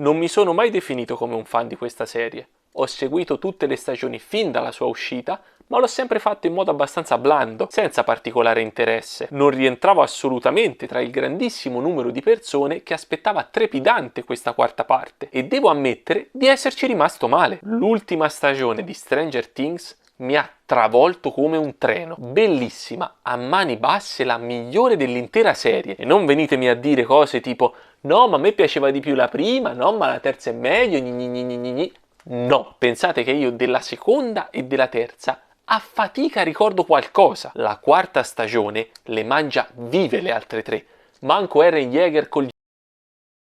Non mi sono mai definito come un fan di questa serie. Ho seguito tutte le stagioni fin dalla sua uscita, ma l'ho sempre fatto in modo abbastanza blando, senza particolare interesse. Non rientravo assolutamente tra il grandissimo numero di persone che aspettava trepidante questa quarta parte, e devo ammettere di esserci rimasto male. L'ultima stagione di Stranger Things mi ha travolto come un treno. Bellissima, a mani basse la migliore dell'intera serie. E non venitemi a dire cose tipo no, ma a me piaceva di più la prima, no, ma la terza è meglio, gni gni gni gni gni. No, pensate che io della seconda e della terza a fatica ricordo qualcosa. La quarta stagione le mangia vive le altre tre. Manco Eren Yeager col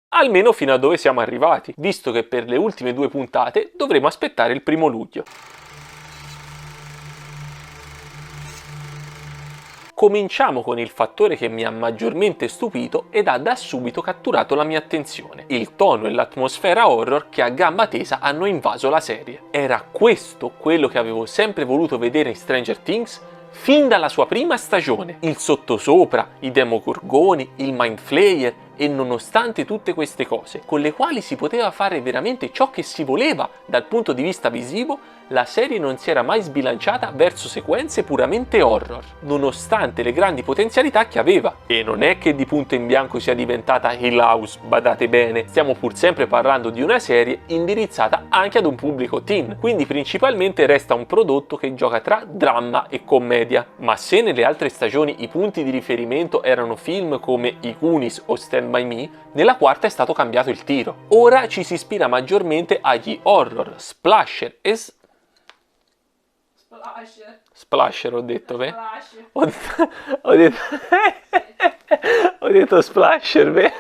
almeno fino a dove siamo arrivati, visto che per le ultime 2 puntate dovremo aspettare il 1° luglio. Cominciamo con il fattore che mi ha maggiormente stupito ed ha da subito catturato la mia attenzione: il tono e l'atmosfera horror che a gamba tesa hanno invaso la serie. Era questo quello che avevo sempre voluto vedere in Stranger Things fin dalla sua prima stagione. Il sottosopra, i demogorgoni, il mind flayer, e nonostante tutte queste cose, con le quali si poteva fare veramente ciò che si voleva dal punto di vista visivo, la serie non si era mai sbilanciata verso sequenze puramente horror, nonostante le grandi potenzialità che aveva. E non è che di punto in bianco sia diventata Hill House, badate bene, stiamo pur sempre parlando di una serie indirizzata anche ad un pubblico teen, quindi principalmente resta un prodotto che gioca tra dramma e commedia. Ma se nelle altre stagioni i punti di riferimento erano film come I Goonies o Stand By Me, nella quarta è stato cambiato il tiro. Ora ci si ispira maggiormente agli horror, splasher e Splasher ho detto, beh? Ho detto... ho detto splasher, beh?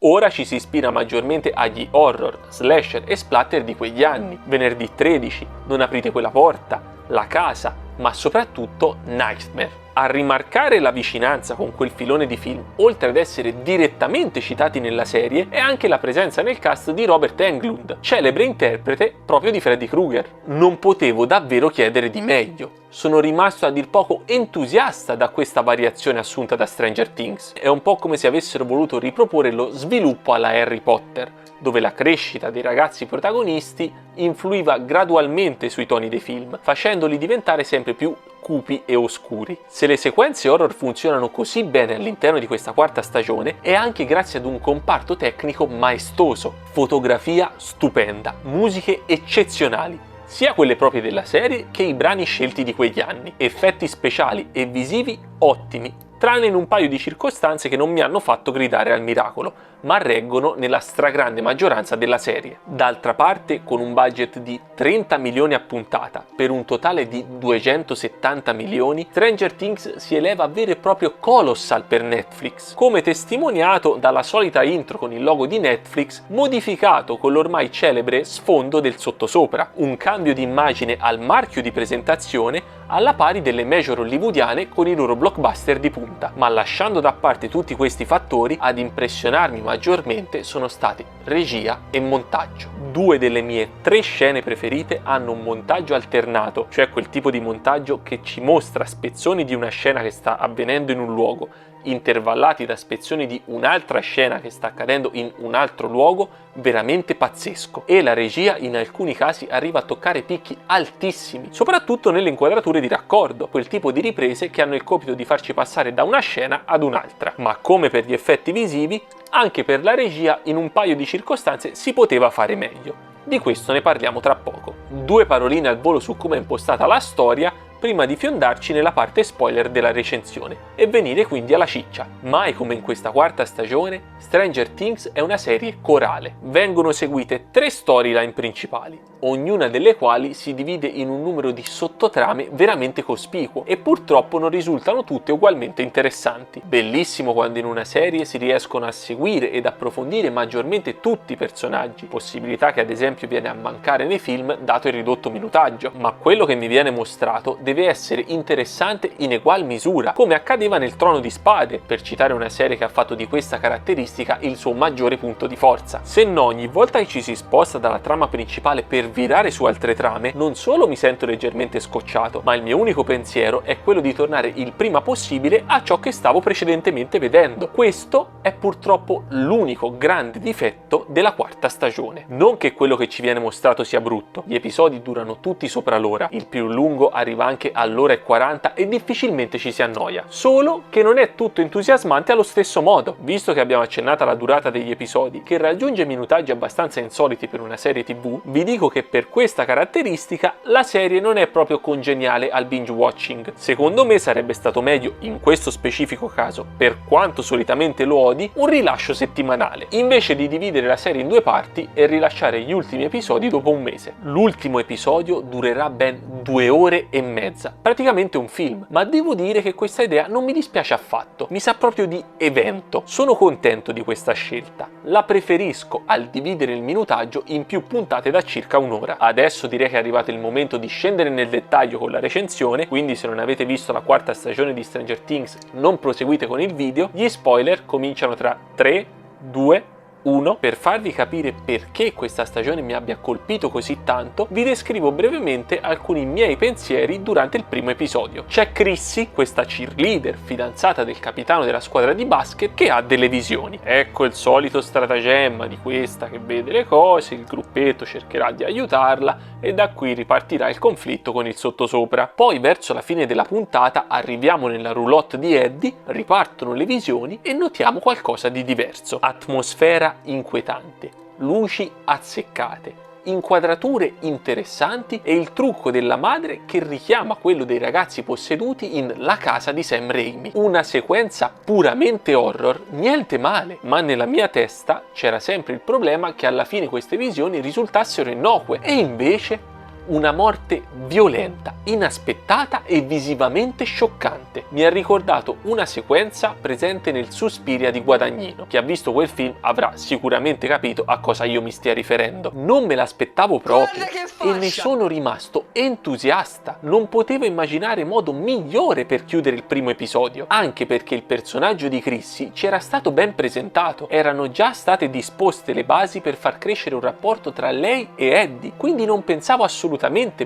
Ora ci si ispira maggiormente agli horror, slasher e splatter di quegli anni. Venerdì 13, Non aprite quella porta, La casa, ma soprattutto Nightmare. A rimarcare la vicinanza con quel filone di film, oltre ad essere direttamente citati nella serie, è anche la presenza nel cast di Robert Englund, celebre interprete proprio di Freddy Krueger. Non potevo davvero chiedere di meglio. Sono rimasto a dir poco entusiasta da questa variazione assunta da Stranger Things. È un po' come se avessero voluto riproporre lo sviluppo alla Harry Potter, dove la crescita dei ragazzi protagonisti influiva gradualmente sui toni dei film, facendoli diventare sempre più cupi e oscuri. Se le sequenze horror funzionano così bene all'interno di questa quarta stagione, è anche grazie ad un comparto tecnico maestoso, fotografia stupenda, musiche eccezionali, sia quelle proprie della serie che i brani scelti di quegli anni, effetti speciali e visivi ottimi, tranne in un paio di circostanze che non mi hanno fatto gridare al miracolo, ma reggono nella stragrande maggioranza della serie. D'altra parte, con un budget di 30 milioni a puntata per un totale di 270 milioni, Stranger Things si eleva a vero e proprio colossal per Netflix, come testimoniato dalla solita intro con il logo di Netflix modificato con l'ormai celebre sfondo del sottosopra, un cambio di immagine al marchio di presentazione alla pari delle major hollywoodiane con i loro blockbuster di punta. Ma lasciando da parte tutti questi fattori, ad impressionarmi maggiormente sono stati regia e montaggio. 2 delle mie 3 scene preferite hanno un montaggio alternato, cioè quel tipo di montaggio che ci mostra spezzoni di una scena che sta avvenendo in un luogo, intervallati da spezzoni di un'altra scena che sta accadendo in un altro luogo, veramente pazzesco. E la regia in alcuni casi arriva a toccare picchi altissimi, soprattutto nelle inquadrature di raccordo, quel tipo di riprese che hanno il compito di farci passare da una scena ad un'altra. Ma come per gli effetti visivi, anche per la regia in un paio di circostanze si poteva fare meglio. Di questo ne parliamo tra poco. 2 paroline al volo su come è impostata la storia prima di fiondarci nella parte spoiler della recensione e venire quindi alla ciccia. Mai come in questa quarta stagione, Stranger Things è una serie corale. Vengono seguite 3 storyline principali, ognuna delle quali si divide in un numero di sottotrame veramente cospicuo e purtroppo non risultano tutte ugualmente interessanti. Bellissimo quando in una serie si riescono a seguire ed approfondire maggiormente tutti i personaggi, possibilità che ad esempio viene a mancare nei film dato il ridotto minutaggio, ma quello che mi viene mostrato deve essere interessante in egual misura, come accadeva nel Trono di Spade, per citare una serie che ha fatto di questa caratteristica il suo maggiore punto di forza. Se no, ogni volta che ci si sposta dalla trama principale per virare su altre trame, non solo mi sento leggermente scocciato, ma il mio unico pensiero è quello di tornare il prima possibile a ciò che stavo precedentemente vedendo. Questo è purtroppo l'unico grande difetto della quarta stagione. Non che quello che ci viene mostrato sia brutto, gli episodi durano tutti sopra l'ora, il più lungo arriva anche all'ora e 40 e difficilmente ci si annoia, solo che non è tutto entusiasmante allo stesso modo. Visto che abbiamo accennato alla durata degli episodi, che raggiunge minutaggi abbastanza insoliti per una serie TV, vi dico che per questa caratteristica la serie non è proprio congeniale al binge watching. Secondo me sarebbe stato meglio, in questo specifico caso, per quanto solitamente lo odi, un rilascio settimanale, invece di dividere la serie in due parti e rilasciare gli ultimi episodi dopo un mese. L'ultimo episodio durerà ben 2 ore e mezza, praticamente un film, ma devo dire che questa idea non mi dispiace affatto, mi sa proprio di evento. Sono contento di questa scelta, la preferisco al dividere il minutaggio in più puntate da circa un'ora. Adesso direi che è arrivato il momento di scendere nel dettaglio con la recensione, quindi se non avete visto la quarta stagione di Stranger Things non proseguite con il video, gli spoiler cominciano tra 3, 2, 1. Per farvi capire perché questa stagione mi abbia colpito così tanto, vi descrivo brevemente alcuni miei pensieri durante il primo episodio. C'è Chrissy, questa cheerleader, fidanzata del capitano della squadra di basket, che ha delle visioni. Ecco il solito stratagemma di questa che vede le cose, il gruppetto cercherà di aiutarla e da qui ripartirà il conflitto con il sottosopra. Poi verso la fine della puntata arriviamo nella roulotte di Eddie, ripartono le visioni e notiamo qualcosa di diverso. Atmosfera inquietante, luci azzeccate, inquadrature interessanti e il trucco della madre che richiama quello dei ragazzi posseduti in La casa di Sam Raimi. Una sequenza puramente horror, niente male, ma nella mia testa c'era sempre il problema che alla fine queste visioni risultassero innocue e invece una morte violenta, inaspettata e visivamente scioccante. Mi ha ricordato una sequenza presente nel Suspiria di Guadagnino. Chi ha visto quel film avrà sicuramente capito a cosa io mi stia riferendo. Non me l'aspettavo proprio e ne sono rimasto entusiasta. Non potevo immaginare modo migliore per chiudere il primo episodio, anche perché il personaggio di Chrissy ci era stato ben presentato. Erano già state disposte le basi per far crescere un rapporto tra lei e Eddie, quindi non pensavo assolutamente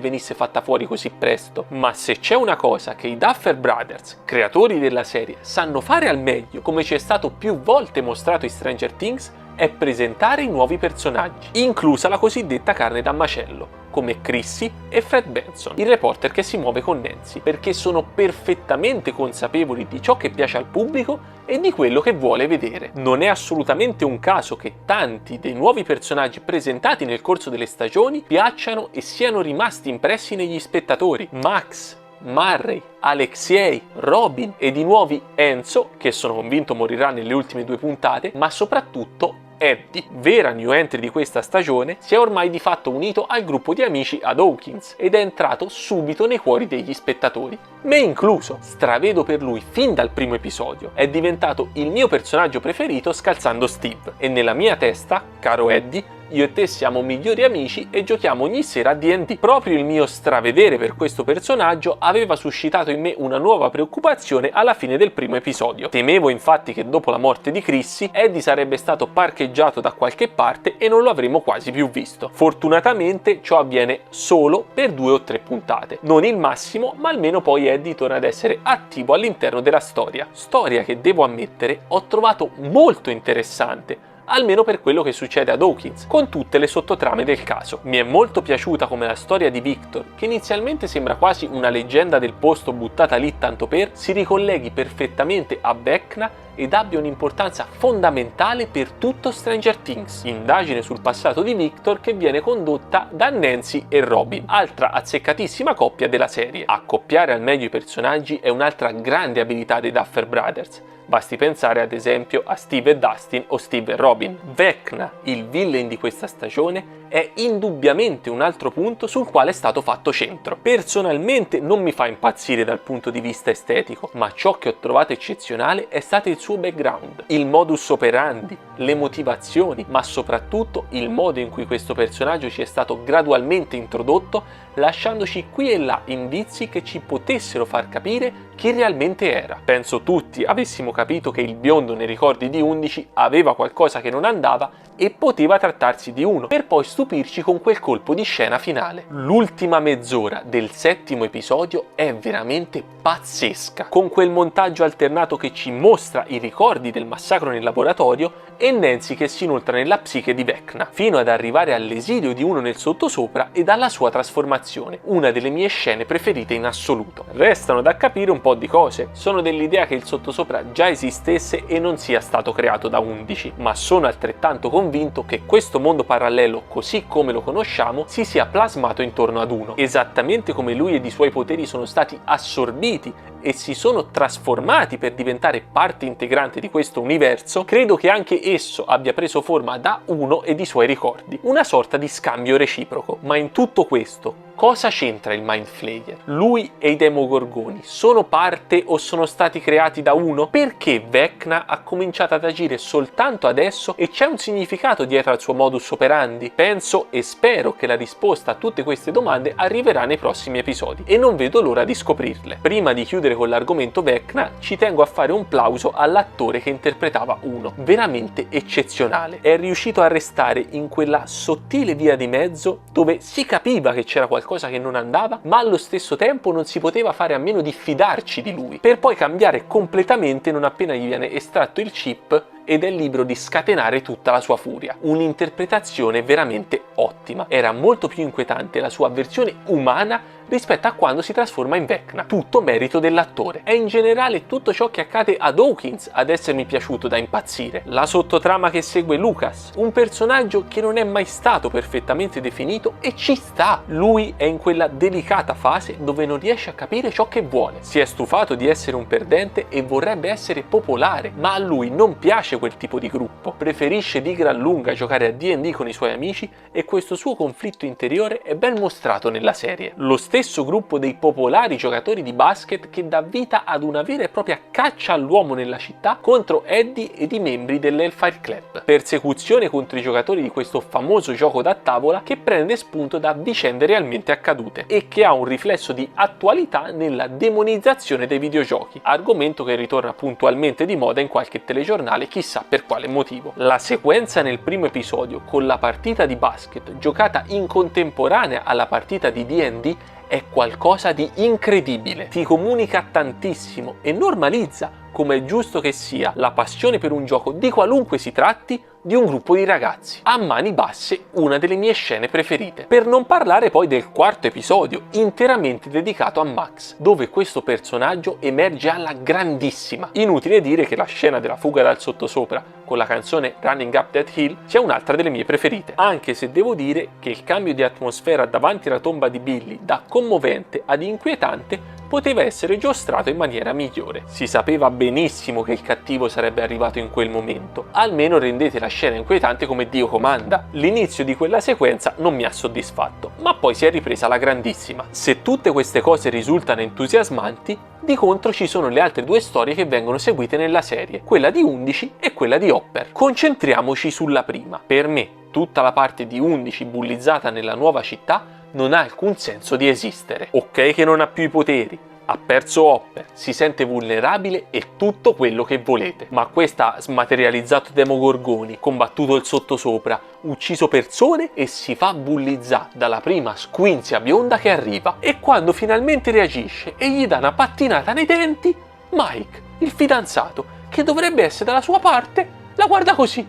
venisse fatta fuori così presto. Ma se c'è una cosa che i Duffer Brothers, creatori della serie, sanno fare al meglio, come ci è stato più volte mostrato in Stranger Things, è presentare i nuovi personaggi, inclusa la cosiddetta carne da macello, come Chrissy e Fred Benson, il reporter che si muove con Nancy, perché sono perfettamente consapevoli di ciò che piace al pubblico e di quello che vuole vedere. Non è assolutamente un caso che tanti dei nuovi personaggi presentati nel corso delle stagioni piacciono e siano rimasti impressi negli spettatori. Max, Murray, Alexei, Robin e di nuovi Enzo, che sono convinto morirà nelle ultime 2 puntate, ma soprattutto Eddie, vera new entry di questa stagione, si è ormai di fatto unito al gruppo di amici ad Hawkins ed è entrato subito nei cuori degli spettatori, me incluso. Stravedo per lui fin dal primo episodio, è diventato il mio personaggio preferito scalzando Steve e nella mia testa, caro Eddie, io e te siamo migliori amici e giochiamo ogni sera a D&D. Proprio il mio stravedere per questo personaggio aveva suscitato in me una nuova preoccupazione alla fine del primo episodio. Temevo infatti che dopo la morte di Chrissy, Eddie sarebbe stato parcheggiato da qualche parte e non lo avremmo quasi più visto. Fortunatamente ciò avviene solo per 2 o 3 puntate. Non il massimo, ma almeno poi Eddie torna ad essere attivo all'interno della storia. Storia che, devo ammettere, ho trovato molto interessante, almeno per quello che succede ad Hawkins, con tutte le sottotrame del caso. Mi è molto piaciuta come la storia di Victor, che inizialmente sembra quasi una leggenda del posto buttata lì tanto per, si ricolleghi perfettamente a Vecna ed abbia un'importanza fondamentale per tutto Stranger Things. Indagine sul passato di Victor che viene condotta da Nancy e Robin, altra azzeccatissima coppia della serie. Accoppiare al meglio i personaggi è un'altra grande abilità dei Duffer Brothers. Basti pensare ad esempio a Steve e Dustin o Steve e Robin. Vecna, il villain di questa stagione, è indubbiamente un altro punto sul quale è stato fatto centro. Personalmente non mi fa impazzire dal punto di vista estetico, ma ciò che ho trovato eccezionale è stato il suo background, il modus operandi, le motivazioni, ma soprattutto il modo in cui questo personaggio ci è stato gradualmente introdotto lasciandoci qui e là indizi che ci potessero far capire chi realmente era. Penso tutti avessimo capito che il biondo nei ricordi di 11 aveva qualcosa che non andava e poteva trattarsi di uno, per poi stupirci con quel colpo di scena finale. L'ultima mezz'ora del 7° episodio è veramente pazzesca, con quel montaggio alternato che ci mostra i ricordi del massacro nel laboratorio e Nancy che si inoltra nella psiche di Vecna, fino ad arrivare all'esilio di uno nel sottosopra e alla sua trasformazione, una delle mie scene preferite in assoluto. Restano da capire un po' di cose. Sono dell'idea che il sottosopra già esistesse e non sia stato creato da 11, ma sono altrettanto convinto che questo mondo parallelo, così come lo conosciamo, si sia plasmato intorno ad uno, esattamente come lui ed i suoi poteri sono stati assorbiti e si sono trasformati per diventare parte integrante di questo universo. Credo che anche esso abbia preso forma da uno ed i suoi ricordi, una sorta di scambio reciproco. Ma in tutto questo cosa c'entra il Mind Flayer? Lui e i Demogorgoni sono parte o sono stati creati da uno? Perché Vecna ha cominciato ad agire soltanto adesso e c'è un significato dietro al suo modus operandi? Penso e spero che la risposta a tutte queste domande arriverà nei prossimi episodi e non vedo l'ora di scoprirle. Prima di chiudere con l'argomento Vecna, ci tengo a fare un plauso all'attore che interpretava uno, veramente eccezionale. È riuscito a restare in quella sottile via di mezzo dove si capiva che c'era qualcosa che non andava, ma allo stesso tempo non si poteva fare a meno di fidarci di lui, per poi cambiare completamente non appena gli viene estratto il chip ed è libero di scatenare tutta la sua furia. Un'interpretazione veramente ottima. Era molto più inquietante la sua versione umana rispetto a quando si trasforma in Vecna. Tutto merito dell'attore. È in generale tutto ciò che accade ad Hawkins ad essermi piaciuto da impazzire. La sottotrama che segue Lucas, un personaggio che non è mai stato perfettamente definito e ci sta. Lui è in quella delicata fase dove non riesce a capire ciò che vuole. Si è stufato di essere un perdente e vorrebbe essere popolare, ma a lui non piace quel tipo di gruppo. Preferisce di gran lunga giocare a D&D con i suoi amici e questo suo conflitto interiore è ben mostrato nella serie. Lo stesso gruppo dei popolari giocatori di basket che dà vita ad una vera e propria caccia all'uomo nella città contro Eddie ed i membri dell'Hellfire Club. Persecuzione contro i giocatori di questo famoso gioco da tavola che prende spunto da vicende realmente accadute e che ha un riflesso di attualità nella demonizzazione dei videogiochi, argomento che ritorna puntualmente di moda in qualche telegiornale, chissà per quale motivo. La sequenza nel primo episodio con la partita di basket giocata in contemporanea alla partita di D&D è qualcosa di incredibile. Ti comunica tantissimo e normalizza, come è giusto che sia, la passione per un gioco di qualunque si tratti di un gruppo di ragazzi. A mani basse, una delle mie scene preferite. Per non parlare poi del quarto episodio, interamente dedicato a Max, dove questo personaggio emerge alla grandissima. Inutile dire che la scena della fuga dal sottosopra con la canzone Running Up That Hill sia un'altra delle mie preferite, anche se devo dire che il cambio di atmosfera davanti alla tomba di Billy da commovente ad inquietante poteva essere giostrato in maniera migliore. Si sapeva benissimo che il cattivo sarebbe arrivato in quel momento, almeno rendete la scena inquietante come Dio comanda. L'inizio di quella sequenza non mi ha soddisfatto, ma poi si è ripresa alla grandissima. Se tutte queste cose risultano entusiasmanti, di contro ci sono le altre due storie che vengono seguite nella serie, quella di 11 e quella di Hopper. Concentriamoci sulla prima. Per me, tutta la parte di 11 bullizzata nella nuova città non ha alcun senso di esistere. Ok che non ha più i poteri, ha perso Hopper, si sente vulnerabile e tutto quello che volete, ma questa ha smaterializzato Demogorgoni, combattuto il sottosopra, ucciso persone e si fa bullizzare dalla prima squinzia bionda che arriva. E quando finalmente reagisce e gli dà una pattinata nei denti, Mike, il fidanzato, che dovrebbe essere dalla sua parte, la guarda così.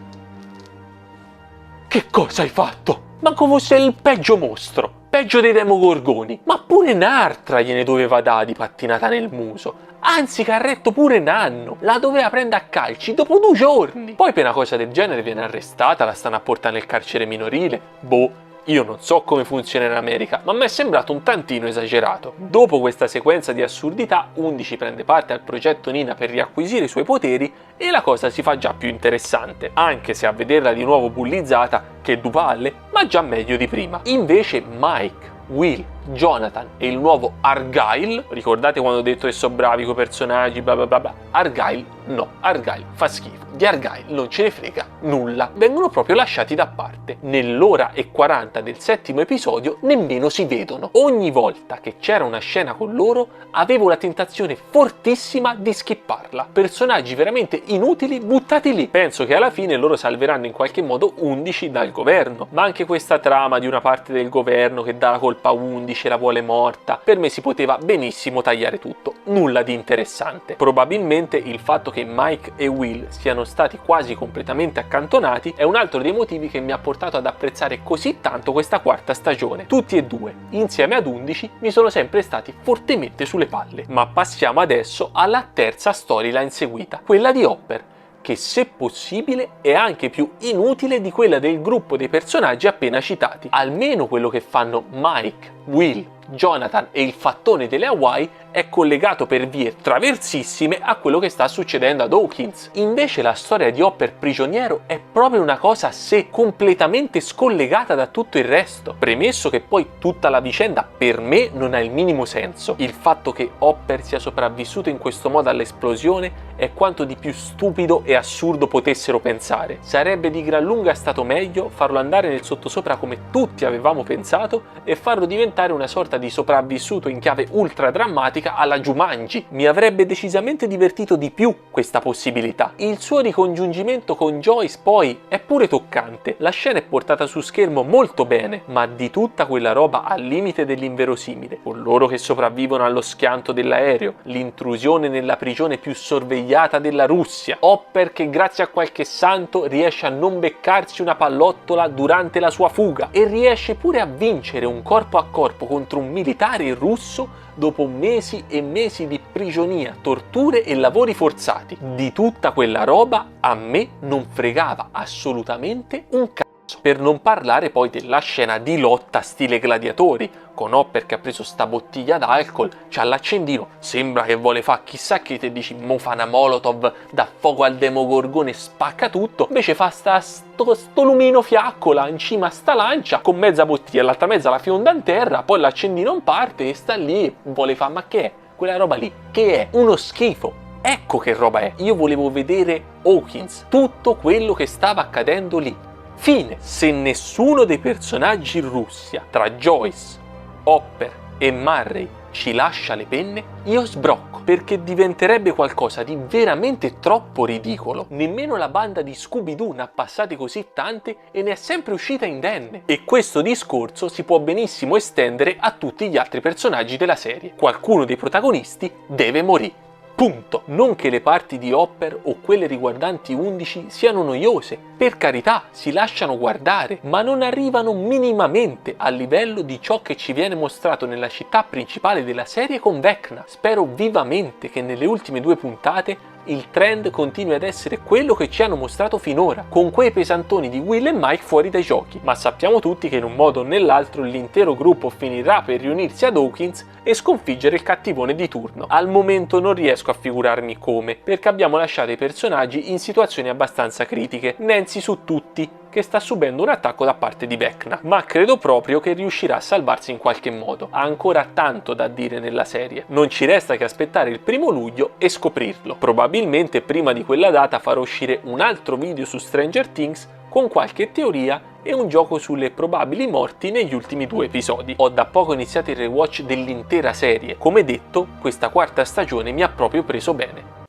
Che cosa hai fatto? Manco fosse il peggio mostro, peggio dei Demogorgoni, ma pure Nartra gliene doveva dare di pattinata nel muso, anzi Carretto pure Nanno, la doveva prendere a calci dopo 2 giorni. Poi per una cosa del genere viene arrestata, la stanno a portare nel carcere minorile, boh. Io non so come funziona in America, ma mi è sembrato un tantino esagerato. Dopo questa sequenza di assurdità, 11 prende parte al progetto Nina per riacquisire i suoi poteri e la cosa si fa già più interessante, anche se a vederla di nuovo bullizzata, che du palle, ma già meglio di prima. Invece Mike, Will Jonathan e il nuovo Argyle. Ricordate quando ho detto che sono bravi coi personaggi, bla bla bla bla? Argyle no, Argyle fa schifo. Di Argyle non ce ne frega nulla. Vengono proprio lasciati da parte. Nell'ora e 40 del settimo episodio nemmeno si vedono. Ogni volta che c'era una scena con loro avevo la tentazione fortissima di skipparla. Personaggi veramente inutili buttati lì. Penso che alla fine loro salveranno in qualche modo 11 dal governo. Ma anche questa trama di una parte del governo che dà la colpa a 11 e la vuole morta, per me si poteva benissimo tagliare tutto. Nulla di interessante. Probabilmente il fatto che Mike e Will siano stati quasi completamente accantonati è un altro dei motivi che mi ha portato ad apprezzare così tanto questa quarta stagione. Tutti e due, insieme ad 11, mi sono sempre stati fortemente sulle palle. Ma passiamo adesso alla terza storyline seguita, quella di Hopper, che se possibile è anche più inutile di quella del gruppo dei personaggi appena citati. Almeno quello che fanno Mike, Will, Jonathan e il fattone delle Hawaii è collegato per vie traversissime a quello che sta succedendo ad Hawkins. Invece la storia di Hopper prigioniero è proprio una cosa a sé, completamente scollegata da tutto il resto. Premesso che poi tutta la vicenda per me non ha il minimo senso. Il fatto che Hopper sia sopravvissuto in questo modo all'esplosione è quanto di più stupido e assurdo potessero pensare. Sarebbe di gran lunga stato meglio farlo andare nel sottosopra come tutti avevamo pensato e farlo diventare una sorta di sopravvissuto in chiave ultra drammatica alla Jumanji. Mi avrebbe decisamente divertito di più questa possibilità. Il suo ricongiungimento con Joyce poi è pure toccante. La scena è portata su schermo molto bene, ma di tutta quella roba al limite dell'inverosimile, con loro che sopravvivono allo schianto dell'aereo, l'intrusione nella prigione più sorvegliata della Russia, Hopper che grazie a qualche santo riesce a non beccarsi una pallottola durante la sua fuga e riesce pure a vincere un corpo a corpo contro un militare russo dopo mesi e mesi di prigionia, torture e lavori forzati. Di tutta quella roba a me non fregava assolutamente un cazzo. Per non parlare poi della scena di lotta stile gladiatori, con Hopper che ha preso sta bottiglia d'alcol, c'ha l'accendino, sembra che vuole fare chissà che, te dici mo fa una molotov, dà fuoco al demogorgone, spacca tutto, invece fa sto lumino fiaccola in cima a sta lancia con mezza bottiglia, l'altra mezza la fionda in terra, poi l'accendino non parte e sta lì e vuole fare, ma che è? Quella roba lì, che è? Uno schifo. Ecco che roba è. Io volevo vedere Hawkins, tutto quello che stava accadendo lì. Fine. Se nessuno dei personaggi in Russia, tra Joyce, Hopper e Murray, ci lascia le penne, io sbrocco, perché diventerebbe qualcosa di veramente troppo ridicolo. Nemmeno la banda di Scooby-Doo ne ha passate così tante e ne è sempre uscita indenne. E questo discorso si può benissimo estendere a tutti gli altri personaggi della serie. Qualcuno dei protagonisti deve morire. Punto. Non che le parti di Hopper o quelle riguardanti 11 siano noiose, per carità, si lasciano guardare, ma non arrivano minimamente al livello di ciò che ci viene mostrato nella città principale della serie con Vecna. Spero vivamente che nelle ultime 2 puntate il trend continui ad essere quello che ci hanno mostrato finora, con quei pesantoni di Will e Mike fuori dai giochi, ma sappiamo tutti che in un modo o nell'altro l'intero gruppo finirà per riunirsi ad Hawkins e sconfiggere il cattivone di turno. Al momento non riesco a figurarmi come, perché abbiamo lasciato i personaggi in situazioni abbastanza critiche, Nancy su tutti, che sta subendo un attacco da parte di Vecna, ma credo proprio che riuscirà a salvarsi in qualche modo. Ha ancora tanto da dire nella serie, non ci resta che aspettare il 1° luglio e scoprirlo. Probabilmente prima di quella data farò uscire un altro video su Stranger Things con qualche teoria e un gioco sulle probabili morti negli ultimi 2 episodi. Ho da poco iniziato il rewatch dell'intera serie, come detto questa quarta stagione mi ha proprio preso bene.